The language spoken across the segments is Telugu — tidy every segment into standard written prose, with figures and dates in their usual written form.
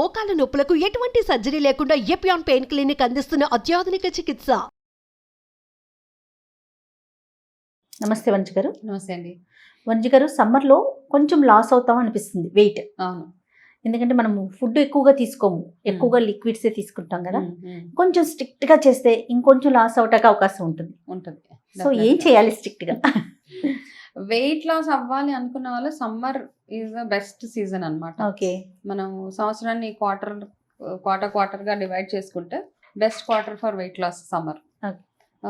మోకాల నొప్పులకు ఎటువంటి సర్జరీ లేకుండా ఎపియాన్ పెయిన్ క్లినిక్ అందిస్తున్న అత్యాధునిక చికిత్స. నమస్తే వంజ గారు. నమస్తే అండి. వంజ గారు, సమ్మర్లో కొంచెం లాస్ అవుతాం అనిపిస్తుంది వెయిట్. అవును. ఎందుకంటే మనము ఫుడ్ ఎక్కువగా తీసుకోము, ఎక్కువగా లిక్విడ్సే తీసుకుంటాం కదా. కొంచెం స్ట్రిక్ట్గా చేస్తే ఇంకొంచెం లాస్ అవటానికి అవకాశం ఉంటుంది. సో ఏం చేయాలి స్ట్రిక్ట్గా? వెయిట్ లాస్ అవ్వాలి అనుకున్న వాళ్ళు summer is the best season అనమాట. ఓకే. మనం సంవత్సరాన్ని క్వార్టర్గా డివైడ్ చేసుకుంటే best quarter for weight loss summer.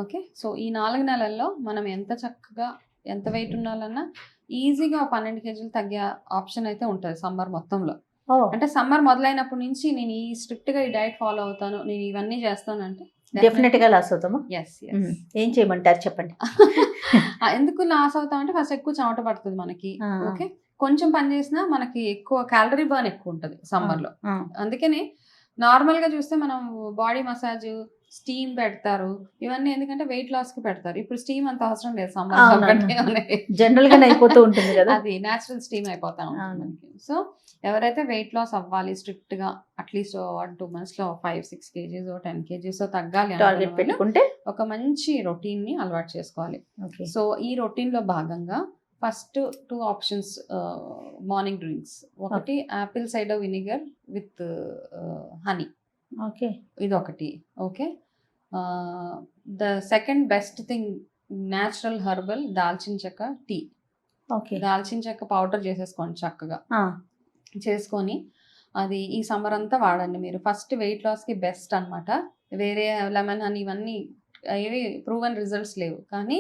Okay. So ఈ 4 నెలల్లో మనం ఎంత చక్కగా ఎంత వెయిట్ ఉండాలన్నా ఈజీగా 12 కేజీలు తగ్గే ఆప్షన్ అయితే ఉంటుంది సమ్మర్ మొత్తంలో. అంటే సమ్మర్ మొదలైనప్పటి నుంచి నేను ఈ స్ట్రిక్ట్ గా ఈ డైట్ ఫాలో అవుతాను, నేను ఇవన్నీ చేస్తాను అంటే డెఫినెట్ గా లాస్ అవుతామా? ఎస్. ఏం చేయమంటారు చెప్పండి. ఎందుకు లాస్ అవుతామంటే ఫస్ట్ ఎక్కువ చెమట పడుతుంది మనకి. ఓకే. కొంచెం పని చేసినా మనకి ఎక్కువ క్యాలరీ బర్న్ ఎక్కువ ఉంటుంది సమ్మర్ లో. అందుకని నార్మల్ గా చూస్తే మనం బాడీ మసాజ్, స్టీమ్ పెడతారు, ఇవన్నీ ఎందుకంటే వెయిట్ లాస్ కి పెడతారు. ఇప్పుడు స్టీమ్ అంత అవసరం లేదు సమ్మర్, జనరల్ గా అయిపోతూ ఉంటుంది కదా, అది నేచురల్ స్టీమ్ అయిపోతా ఉంటుంది. సో ఎవరైతే వెయిట్ లాస్ అవ్వాలి స్ట్రిక్ట్ గా అట్లీస్ట్ 1-2 months లో 5-6 kgs 10 kgs తగ్గాలి టార్గెట్ పెట్టుకుంటే ఒక మంచి రొటీన్ ని అలవాటు చేసుకోవాలి. సో ఈ రొటీన్ లో భాగంగా ఫస్ట్ 2 ఆప్షన్స్ మార్నింగ్ డ్రింక్స్. ఒకటి Apple cider vinegar with honey. Okay. ఇది ఒకటి. Okay. The second best thing natural herbal దాల్చిన చెక్క టీ. ఓకే. దాల్చిన చెక్క పౌడర్ చేసేసుకోండి చక్కగా. చేసుకొని అది ఈ సమ్మర్ అంతా వాడండి మీరు. ఫస్ట్ వెయిట్ లాస్కి బెస్ట్ అనమాట. వేరే లెమన్ హనీ ఇవన్నీ ఏవి ప్రూవెన్ రిజల్ట్స్ లేవు, కానీ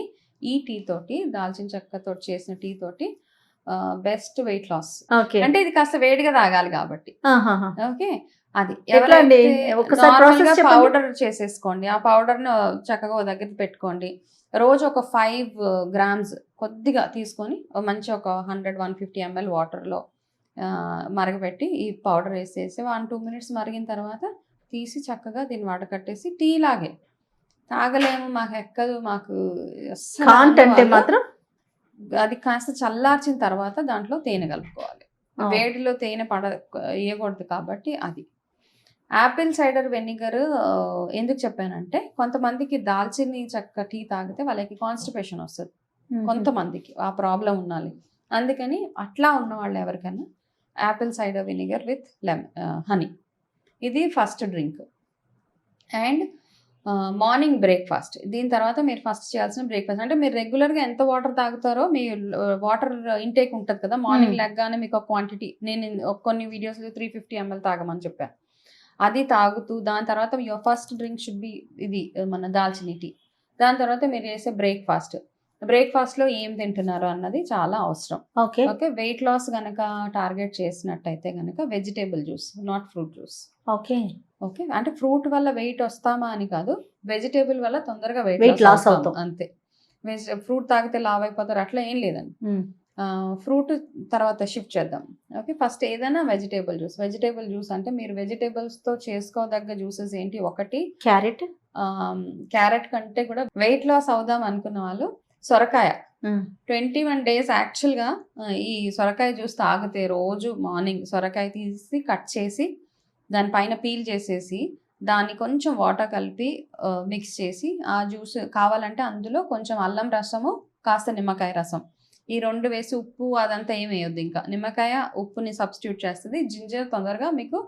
ఈ టీ తోటి దాల్చిన చెక్కతో చేసిన టీ తోటి బెస్ట్ వెయిట్ లాస్. అంటే ఇది కాస్త వేడిగా తాగాలి కాబట్టి. ఓకే. అది పౌడర్ చేసేసుకోండి. ఆ పౌడర్ ను చక్కగా ఒక దగ్గర పెట్టుకోండి. రోజు ఒక 5 grams కొద్దిగా తీసుకొని మంచి ఒక 100-150 ml వాటర్లో మరగబెట్టి ఈ పౌడర్ వేసేసి 1-2 minutes మరిగిన తర్వాత తీసి చక్కగా దీన్ని వడకట్టేసి టీ లాగే తాగలేము, మాకు ఎక్కదు, మాకు అంటే మాత్రం అది కాస్త చల్లార్చిన తర్వాత దాంట్లో తేనె కలుపుకోవాలి. వేడిలో తేనె వేయకూడదు కాబట్టి అది. యాపిల్ సైడర్ వెనిగర్ ఎందుకు చెప్పానంటే కొంతమందికి దాల్చిన చెక్క టీ తాగితే వాళ్ళకి కాన్స్టిపేషన్ వస్తుంది, కొంతమందికి ఆ ప్రాబ్లం ఉండాలి. అందుకని అట్లా ఉన్న వాళ్ళు ఎవరికైనా apple cider vinegar with honey ఇది first drink. And morning breakfast. దీని తర్వాత మీరు ఫస్ట్ చేయాల్సిన బ్రేక్ఫాస్ట్ అంటే మీరు రెగ్యులర్గా ఎంత వాటర్ తాగుతారో మీ వాటర్ ఇంటేక్ ఉంటుంది కదా, మార్నింగ్ లెగ్గానే మీకు ఒక క్వాంటిటీ, నేను కొన్ని వీడియోస్లో 350 ml తాగమని చెప్పాను, అది తాగుతూ దాని తర్వాత your first drink should be ఇది మన దాల్చిన టీ. దాని తర్వాత మీరు చేసే బ్రేక్ఫాస్ట్లో ఏం తింటున్నారు అన్నది చాలా అవసరం. ఓకే. వెయిట్ లాస్ కనుక టార్గెట్ చేసినట్టయితే కనుక vegetable juice, not fruit juice. Okay. Okay. అంటే ఫ్రూట్ వల్ల వెయిట్ వస్తామా అని కాదు, వెజిటేబుల్ వల్ల తొందరగా వెయిట్ లాస్ అవుతాం అంతే. ఫ్రూట్ తాగితే లావ్ అయిపోతారు అట్లా ఏం లేదండి. ఫ్రూట్ తర్వాత షిఫ్ట్ చేద్దాం. ఓకే. ఫస్ట్ ఏదైనా వెజిటేబుల్ జ్యూస్ అంటే మీరు వెజిటేబుల్స్తో చేసుకోదగ్గ జ్యూసెస్ ఏంటి? ఒకటి క్యారెట్ కంటే కూడా వెయిట్ లాస్ అవుదాం అనుకున్న వాళ్ళు సొరకాయ. 21 days యాక్చువల్గా ఈ సొరకాయ జ్యూస్ తాగితే రోజు మార్నింగ్ సొరకాయ తీసి కట్ చేసి దానిపైన పీల్ చేసేసి దాన్ని కొంచెం వాటర్ కలిపి మిక్స్ చేసి ఆ జ్యూస్ కావాలంటే అందులో కొంచెం అల్లం రసము, కాస్త నిమ్మకాయ రసం, ఈ 2 వేసి ఉప్పు అదంతా ఏం వేయొద్దు. ఇంకా నిమ్మకాయ ఉప్పుని సబ్స్టిట్యూట్ చేస్తుంది. జింజర్ తొందరగా మీకు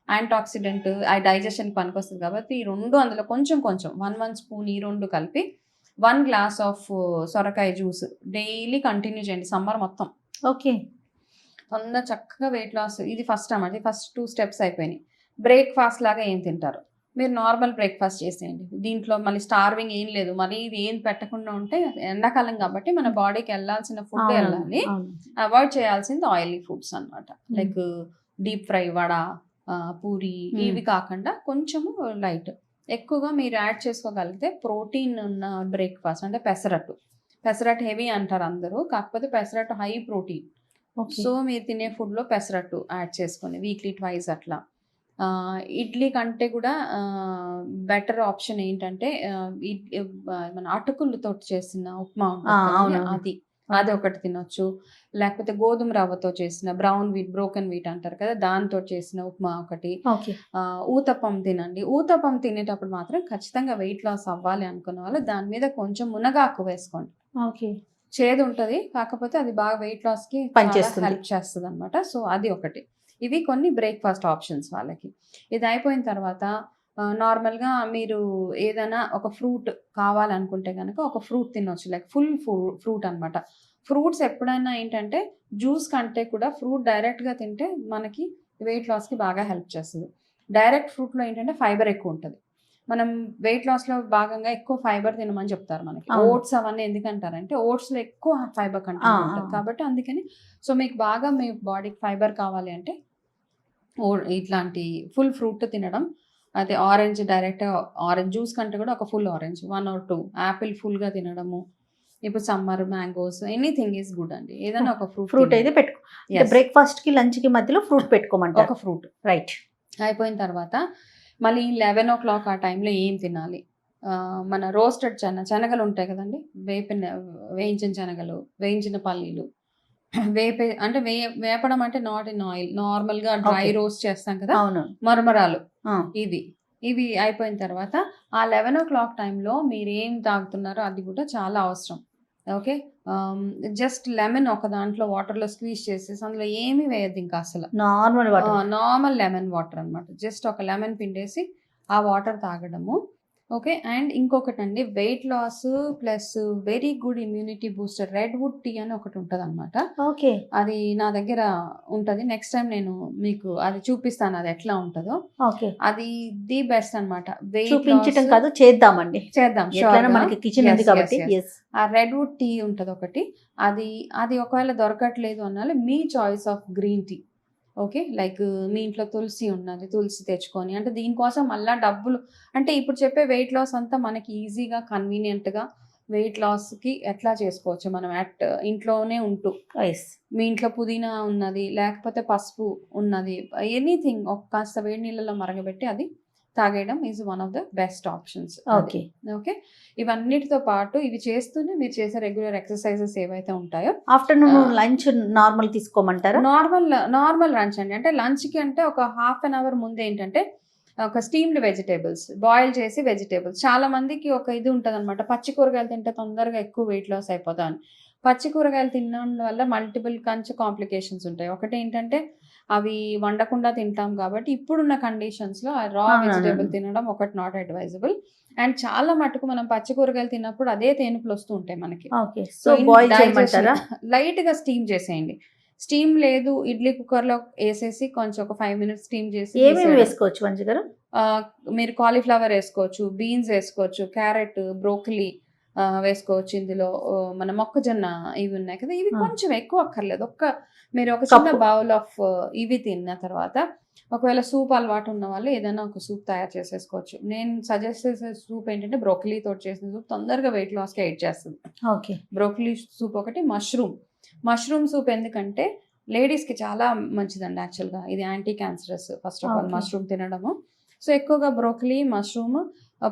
యాంటాక్సిడెంట్, ఆ డైజెషన్కి పనికొస్తుంది కాబట్టి ఈ 2 అందులో కొంచెం 1 స్పూన్ ఈ 2 కలిపి 1 glass ఆఫ్ సొరకాయ జ్యూస్ డైలీ కంటిన్యూ చేయండి సమ్మర్ మొత్తం. ఓకే. తొందర చక్కగా వెయిట్ లాస్. ఇది ఫస్ట్ అన్నమాట. ఫస్ట్ 2 steps అయిపోయినాయి. బ్రేక్ఫాస్ట్ లాగా ఏం తింటారు? మీరు నార్మల్ బ్రేక్ఫాస్ట్ చేసేయండి. దీంట్లో మళ్ళీ స్టార్వింగ్ ఏం లేదు, మరి ఇది ఏం పెట్టకుండా ఉంటే ఎండాకాలం కాబట్టి మన బాడీకి వెళ్ళాల్సిన ఫుడ్ వెళ్ళాలి. అవాయిడ్ చేయాల్సింది ఆయిలీ ఫుడ్స్ అనమాట. Like deep fry, vada, puri ఇవి కాకుండా కొంచెము లైట్. ఎక్కువగా మీరు యాడ్ చేసుకోగలిగితే ప్రోటీన్ ఉన్న బ్రేక్ఫాస్ట్ అంటే పెసరట్టు హెవీ అంటారు అందరూ, కాకపోతే పెసరట్టు హై ప్రోటీన్. సో మీరు తినే ఫుడ్లో పెసరట్టు యాడ్ చేసుకొని వీక్లీ 2 అట్లా. ఇడ్లీ కంటే కూడా బెటర్ ఆప్షన్ ఏంటంటే మన అటుకులతో చేసిన ఉప్మా ఉంటుంది, అది ఒకటి తినొచ్చు. లేకపోతే గోధుమ రవ్వతో చేసిన బ్రౌన్ వీట్, బ్రోకెన్ వీట్ అంటారు కదా, దాంతో చేసిన ఉప్మా ఒకటి. ఓకే. ఊతప్పం తినండి. ఊతప్పం తినేటప్పుడు మాత్రం ఖచ్చితంగా వెయిట్ లాస్ అవ్వాలి అనుకున్న వాళ్ళు దాని మీద కొంచెం మునగాకు వేసుకోండి. ఓకే. చేదు ఉంటుంది, కాకపోతే అది బాగా వెయిట్ లాస్కి పనిచేస్తుంది. హెల్ప్ చేస్తుంది అనమాట. సో అది ఒకటి. ఇవి కొన్ని బ్రేక్ఫాస్ట్ ఆప్షన్స్ వాళ్ళకి. ఇది అయిపోయిన తర్వాత నార్మల్గా మీరు ఏదైనా ఒక ఫ్రూట్ కావాలనుకుంటే కనుక ఒక ఫ్రూట్ తినొచ్చు, లైక్ ఫుల్ ఫ్రూట్ అనమాట. ఫ్రూట్స్ ఎప్పుడైనా ఏంటంటే జ్యూస్ కంటే కూడా ఫ్రూట్ డైరెక్ట్గా తింటే మనకి వెయిట్ లాస్కి బాగా హెల్ప్ చేస్తుంది. డైరెక్ట్ ఫ్రూట్లో ఏంటంటే ఫైబర్ ఎక్కువ ఉంటుంది. మనం వెయిట్ లాస్లో భాగంగా ఎక్కువ ఫైబర్ తినమని చెప్తారు మనకి. ఓట్స్ అవన్నీ ఎందుకంటారంటే ఓట్స్లో ఎక్కువ ఫైబర్ కంటెంట్ ఉంటుంది కాబట్టి అందుకని. సో మీకు బాగా మీ బాడీకి ఫైబర్ కావాలి అంటే ఇట్లాంటి ఫుల్ ఫ్రూట్ తినడం. అదే ఆరెంజ్ డైరెక్ట్ ఆరెంజ్ జ్యూస్ కంటే కూడా ఒక ఫుల్ ఆరెంజ్ 1 or 2 యాపిల్ ఫుల్గా తినడము. ఇప్పుడు summer mangoes anything is good అండి. ఏదైనా ఒక ఫ్రూట్ అయితే పెట్టుకో. బ్రేక్ఫాస్ట్ కి లంచ్ కి మధ్యలో ఫ్రూట్ పెట్టుకోమంటారు. ఒక ఫ్రూట్. రైట్. అయిపోయిన తర్వాత మళ్ళీ 11 o'clock ఆ టైంలో ఏం తినాలి? మన రోస్టెడ్ శనగలు ఉంటాయి కదండి, వేయించిన శనగలు, వేయించిన పల్లీలు, అంటే వేపడం అంటే నాట్ ఇన్ ఆయిల్, నార్మల్గా డ్రై రోస్ట్ చేస్తాం కదా, మరమరాలు, ఇవి అయిపోయిన తర్వాత ఆ 11 o'clock టైంలో మీరు ఏం తాగుతున్నారో అది కూడా చాలా అవసరం. ఓకే. జస్ట్ లెమన్ ఒక దాంట్లో వాటర్లో స్క్వీజ్ చేసేసి అందులో ఏమీ వేయద్దు ఇంకా అసలు, నార్మల్ లెమన్ వాటర్ అనమాట. జస్ట్ ఒక లెమన్ పిండేసి ఆ వాటర్ తాగడము. ఓకే. అండ్ ఇంకొకటి అండి, weight loss plus very good immunity booster red wood tea అని ఒకటి ఉంటుంది అనమాట. ఓకే. అది నా దగ్గర ఉంటుంది. నెక్స్ట్ టైం నేను మీకు అది చూపిస్తాను అది ఎట్లా ఉంటుందో. ఓకే. అది ది బెస్ట్ అనమాట. చూపించడం కాదు, చేద్దాం. మనకి కిచెన్ ఉంది కాబట్టి. ఆ రెడ్ వుడ్ టీ ఉంటుంది ఒకటి. అది ఒకవేళ దొరకట్లేదు అన్నాళ్ళు మీ choice of green tea. Okay. Like మీ ఇంట్లో తులసి ఉన్నది, తులసి తెచ్చుకొని, అంటే దీనికోసం మళ్ళీ డబ్బులు, అంటే ఇప్పుడు చెప్పే వెయిట్ లాస్ అంతా మనకి ఈజీగా కన్వీనియంట్గా వెయిట్ లాస్కి ఎట్లా చేసుకోవచ్చు మనం ఇంట్లోనే ఉంటూ. మీ ఇంట్లో పుదీనా ఉన్నది, లేకపోతే పసుపు ఉన్నది, ఎనీథింగ్ కాస్త వేడి నీళ్ళలో మరగబెట్టి అది తాగేయడం is one of the best options. Okay. Okay. ఇవన్నిటితో పాటు ఇవి చేస్తూనే మీరు చేసే రెగ్యులర్ ఎక్సర్సైజెస్ ఏవైతే ఉంటాయో. ఆఫ్టర్నూన్ లంచ్ నార్మల్ తీసుకోమంటారా? నార్మల్ లంచ్ అండి. అంటే లంచ్కి అంటే ఒక ½ an hour ముందు ఏంటంటే ఒక స్టీమ్డ్ వెజిటేబుల్స్, బాయిల్ చేసి వెజిటేబుల్స్. చాలా మందికి ఒక ఇది ఉంటుంది అనమాట, పచ్చి కూరగాయలు తింటే తొందరగా ఎక్కువ వెయిట్ లాస్ అయిపోతా అని. పచ్చి కూరగాయలు తినడం వల్ల మల్టిపుల్ కాంప్లికేషన్స్ ఉంటాయి. ఒకటి ఏంటంటే అవి వండకుండా తింటాం కాబట్టి ఇప్పుడున్న కండిషన్స్లో రా వెజిటేబుల్ తినడం ఒకటి నాట్ అడ్వైజబుల్. అండ్ చాలా మటుకు మనం పచ్చి కూరగాయలు తిన్నప్పుడు అదే తేనుపులు వస్తూ ఉంటాయి మనకి. సో లైట్గా స్టీమ్ చేసేయండి. స్టీమ్ లేదు, ఇడ్లీ కుక్కర్లో వేసేసి కొంచెం ఒక 5 minutes స్టీమ్ చేసి వేసుకోవచ్చు. మంచిగా మీరు కాలీఫ్లవర్ వేసుకోవచ్చు, బీన్స్ వేసుకోవచ్చు, క్యారెట్, బ్రోకలీ వేసుకోవచ్చు. ఇందులో మన మొక్కజొన్న ఇవి ఉన్నాయి కదా, ఇవి కొంచెం ఎక్కువ అక్కర్లేదు. మీరు ఒక చిన్న బౌల్ ఆఫ్ ఇవి తిన్న తర్వాత ఒకవేళ సూప్ అలవాటు ఉన్న వాళ్ళు ఏదైనా ఒక సూప్ తయారు చేసేసుకోవచ్చు. నేను సజెస్ట్ చేసే సూప్ ఏంటంటే బ్రోకలీ తోటి చేసిన సూప్ తొందరగా వెయిట్ లాస్కి ఎయిడ్ చేస్తుంది. ఓకే. బ్రోకలీ సూప్ ఒకటి. మష్రూమ్ సూప్ ఎందుకంటే లేడీస్కి చాలా మంచిదండి యాక్చువల్గా. ఇది anti cancerous first of all mushroom తినడము. సో ఎక్కువగా బ్రోకలీ, మష్రూమ్,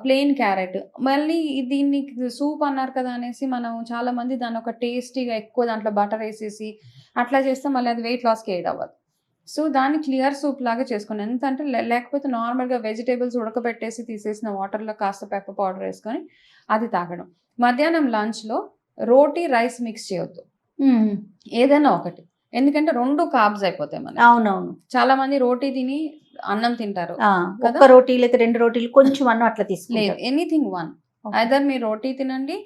ప్లెయిన్ క్యారెట్. మళ్ళీ దీన్ని సూప్ అన్నారు కదా అనేసి మనం చాలా మంది దాన్ని ఒక టేస్టీగా ఎక్కువ దాంట్లో బటర్ వేసేసి అట్లా చేస్తే మళ్ళీ అది వెయిట్ లాస్కి ఎయిడ్ అవ్వదు. సో దాన్ని క్లియర్ సూప్ లాగా చేసుకోండి. ఎందుకంటే లేకపోతే నార్మల్గా వెజిటేబుల్స్ ఉడకబెట్టేసి తీసేసిన వాటర్లో కాస్త పెప్పర్ పౌడర్ వేసుకొని అది తాగడం. మధ్యాహ్నం లంచ్లో రోటీ, రైస్ మిక్స్ చేయొద్దు, ఏదైనా ఒకటి. ఎందుకంటే 2 కార్బ్స్ అయిపోతాయి మనకి. అవునవును. చాలా మంది రోటీ తిని అన్నం తింటారు. ఒక రోటీ లేక 2 రోటీలు కొంచెం అన్నం అట్లా తీసుకోలేదు. Anything one. ఐదర్ మీరు రోటీ తినండి.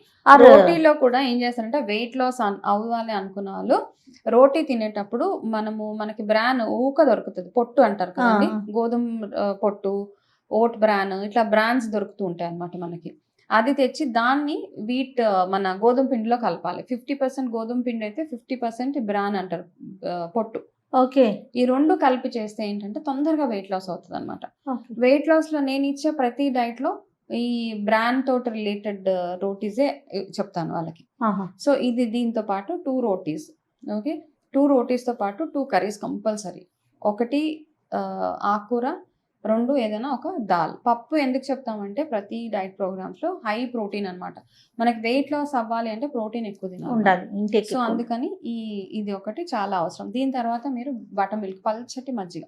రోటీలో కూడా ఏం చేస్తారంటే వెయిట్ లాస్ అవ్వాలి అనుకున్న వాళ్ళు రోటీ తినేటప్పుడు మనకి బ్రాన్ ఊక దొరుకుతుంది, పొట్టు అంటారు కదండి, గోధుమ పొట్టు, ఓట్ బ్రాన్, ఇట్లా బ్రాన్స్ దొరుకుతూ ఉంటాయి అన్నమాట మనకి. అది తెచ్చి దాన్ని మన గోధుమ పిండిలో కలపాలి. 50% గోధుమ పిండి అయితే 50% బ్రాన్ అంటారు, పొట్టు. ఓకే. ఈ 2 కలిపి చేస్తే ఏంటంటే తొందరగా వెయిట్ లాస్ అవుతుంది అనమాట. వెయిట్ లాస్ లో నేను ఇచ్చే ప్రతి డైట్ లో ఈ బ్రాండ్ తోటి రిలేటెడ్ రోటీసే చెప్తాను వాళ్ళకి. సో ఇది దీంతో పాటు 2 రోటీస్. ఓకే. 2 రోటీస్తో పాటు 2 కర్రీస్ కంపల్సరీ. ఒకటి ఆకుకూర, రెండు ఏదైనా ఒక దాల్. పప్పు ఎందుకు చెప్తామంటే ప్రతి డైట్ ప్రోగ్రామ్స్లో హై ప్రోటీన్ అన్నమాట. మనకి వెయిట్ లాస్ అవ్వాలి అంటే ప్రోటీన్ ఎక్కువ తినాలి. ఉండాలి ఇంటేక్. సో అందుకని ఇది ఒకటి చాలా అవసరం. దీని తర్వాత మీరు బటర్ మిల్క్, పల్చటి మజ్జిగ,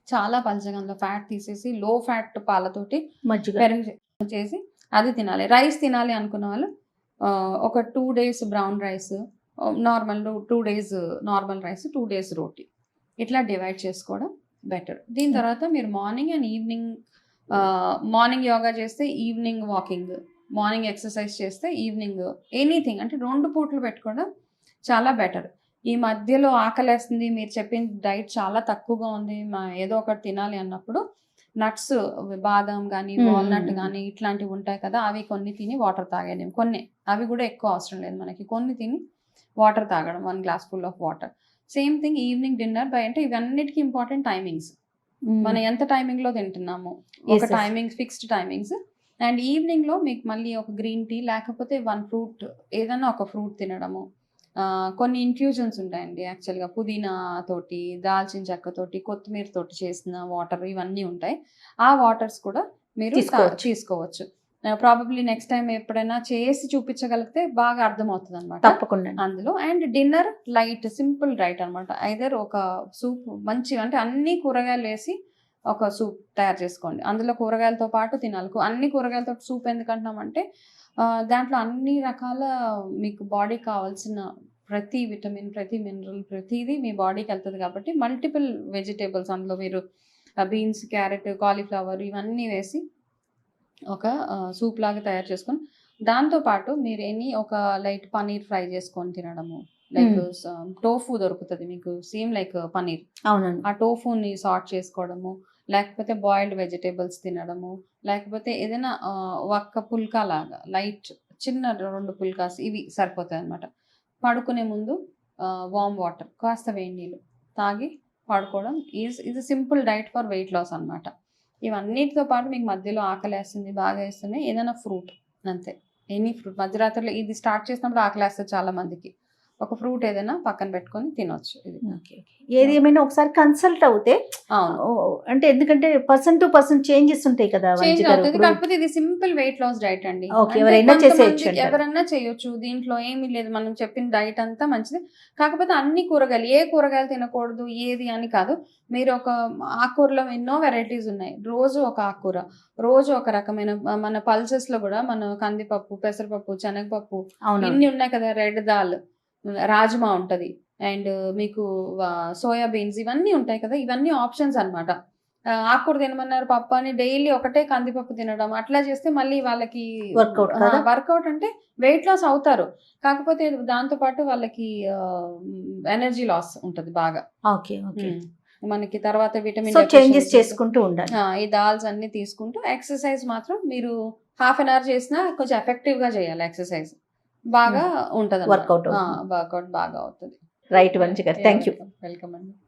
చాలా పల్చగా అందులో ఫ్యాట్ తీసేసి లో ఫ్యాట్ పాలతోటి మజ్జిగ పెరుగు చేసి అది తినాలి. రైస్ తినాలి అనుకున్న వాళ్ళు ఒక 2 days brown rice, normal 2 days normal rice, 2 days రోటీ, ఇట్లా డివైడ్ చేసుకోవడం బెటర్. దీని తర్వాత మీరు morning and evening, morning yoga చేస్తే ఈవినింగ్ వాకింగ్, మార్నింగ్ ఎక్సర్సైజ్ చేస్తే ఈవినింగ్ ఎనీథింగ్, అంటే 2 పూటలు పెట్టుకోవడం చాలా బెటర్. ఈ మధ్యలో ఆకలేస్తుంది, మీరు చెప్పిన డైట్ చాలా తక్కువగా ఉంది, ఏదో ఒకటి తినాలి అన్నప్పుడు నట్స్, బాదం కానీ వాల్నట్ కానీ ఇట్లాంటివి ఉంటాయి కదా, అవి కొన్ని తిని వాటర్ తాగేది. కొన్ని, అవి కూడా ఎక్కువ అవసరం లేదు మనకి, కొన్ని తిని వాటర్ తాగడం, 1 glass full of water. Same thing evening dinner by, అంటే ఇవన్నిటికీ ఇంపార్టెంట్ టైమింగ్స్. మనం ఎంత టైమింగ్లో తింటున్నాము, ఒక టైమింగ్స్, ఫిక్స్డ్ టైమింగ్స్. అండ్ ఈవినింగ్లో మీకు మళ్ళీ ఒక గ్రీన్ టీ లేకపోతే 1 fruit, ఏదైనా ఒక ఫ్రూట్ తినడము. కొన్ని ఇన్ఫ్యూజన్స్ ఉంటాయండి యాక్చువల్గా, పుదీనా తోటి, దాల్చిన చెక్క తోటి, కొత్తిమీర తోటి చేసిన వాటర్, ఇవన్నీ ఉంటాయి. ఆ వాటర్స్ కూడా మీరు తీసుకోవచ్చు. ప్రాబబ్లీ నెక్స్ట్ టైం ఎప్పుడైనా చేసి చూపించగలిగితే బాగా అర్థమవుతుంది అనమాట తప్పకుండా అందులో. And dinner light simple diet అనమాట. ఐదర్ ఒక సూప్ మంచిగా, అంటే అన్ని కూరగాయలు వేసి ఒక సూప్ తయారు చేసుకోండి. అందులో కూరగాయలతో పాటు తినాలి. అన్ని కూరగాయలతో సూప్ ఎందుకంటున్నామంటే దాంట్లో అన్ని రకాల మీకు బాడీకి కావాల్సిన ప్రతి విటమిన్, ప్రతి మినరల్, ప్రతిదీ మీ బాడీకి వెళ్తుంది కాబట్టి మల్టిపుల్ వెజిటేబుల్స్ అందులో మీరు బీన్స్, క్యారెట్, కాలీఫ్లవర్ ఇవన్నీ వేసి ఒక సూప్ లాగా తయారు చేసుకొని, దాంతోపాటు మీరు ఒక లైట్ పనీర్ ఫ్రై చేసుకొని తినడము. లైక్ టోఫు దొరుకుతుంది మీకు, సేమ్ లైక్ పనీర్. అవునండి. ఆ టోఫుని సార్ట్ చేసుకోవడము, లేకపోతే బాయిల్డ్ వెజిటేబుల్స్ తినడము, లేకపోతే ఏదైనా ఒక్క పుల్కా లాగా లైట్ చిన్న 2 పుల్కాస్, ఇవి సరిపోతాయి అనమాట. పడుకునే ముందు వామ్ వాటర్, కాస్త వేడి నీళ్ళు తాగి పడుకోవడం is simple diet for weight loss అనమాట. ఇవన్నిటితో పాటు మీకు మధ్యలో ఆకలేస్తుంది, బాగా వేస్తున్నాయి, ఏదైనా ఫ్రూట్, అంతే, ఎనీ ఫ్రూట్. మధ్యరాత్రిలో ఇది స్టార్ట్ చేసినప్పుడు ఆకలేస్తుంది చాలా మందికి, ఒక ఫ్రూట్ ఏదైనా పక్కన పెట్టుకొని తినొచ్చు. ఇది ఏది ఏమైనా ఒకసారి కన్సల్ట్ అవుతే, అంటే ఎందుకంటే పర్సన్ టు పర్సన్ చేంజెస్ ఉంటాయి కదా, కాకపోతే ఇది సింపుల్ వెయిట్ లాస్ డైట్ అండి, ఎవరైనా చేయొచ్చు. దీంట్లో ఏమీ లేదు, మనం చెప్పిన డైట్ అంతా మంచిది. కాకపోతే అన్ని కూరగాయలు, ఏ కూరగాయలు తినకూడదు ఏది అని కాదు. మీరు ఒక ఆకుకూరలో ఎన్నో వెరైటీస్ ఉన్నాయి, రోజు ఒక ఆకుకూర, రోజు ఒక రకమైన, మన పల్సెస్ లో కూడా మన కందిపప్పు, పెసరపప్పు, శనగపప్పు ఇన్ని ఉన్నాయి కదా, రెడ్ దాల్, రాజ్మా ఉంటది, అండ్ మీకు సోయాబీన్స్, ఇవన్నీ ఉంటాయి కదా, ఇవన్నీ ఆప్షన్స్ అనమాట. ఆకుకూర తినమన్నారు, పప్పు అని డైలీ ఒకటే కందిపప్పు తినడం, అట్లా చేస్తే మళ్ళీ వాళ్ళకి వర్కౌట్ అంటే వెయిట్ లాస్ అవుతారు, కాకపోతే దాంతో పాటు వాళ్ళకి ఎనర్జీ లాస్ ఉంటుంది బాగా. మనకి తర్వాత విటమిన్ చేంజెస్ చేసుకుంటూ ఉండాలి. ఈ దాల్స్ అన్ని తీసుకుంటూ, ఎక్సర్సైజ్ మాత్రం మీరు ½ an hour చేసినా కొంచెం ఎఫెక్టివ్ గా చేయాలి. ఎక్సర్సైజ్ బాగా ఉంటది, వర్కౌట్ బాగా అవుతుంది. రైట్ వంశీ గారు, థ్యాంక్ యూ. వెల్కమ్ అండి.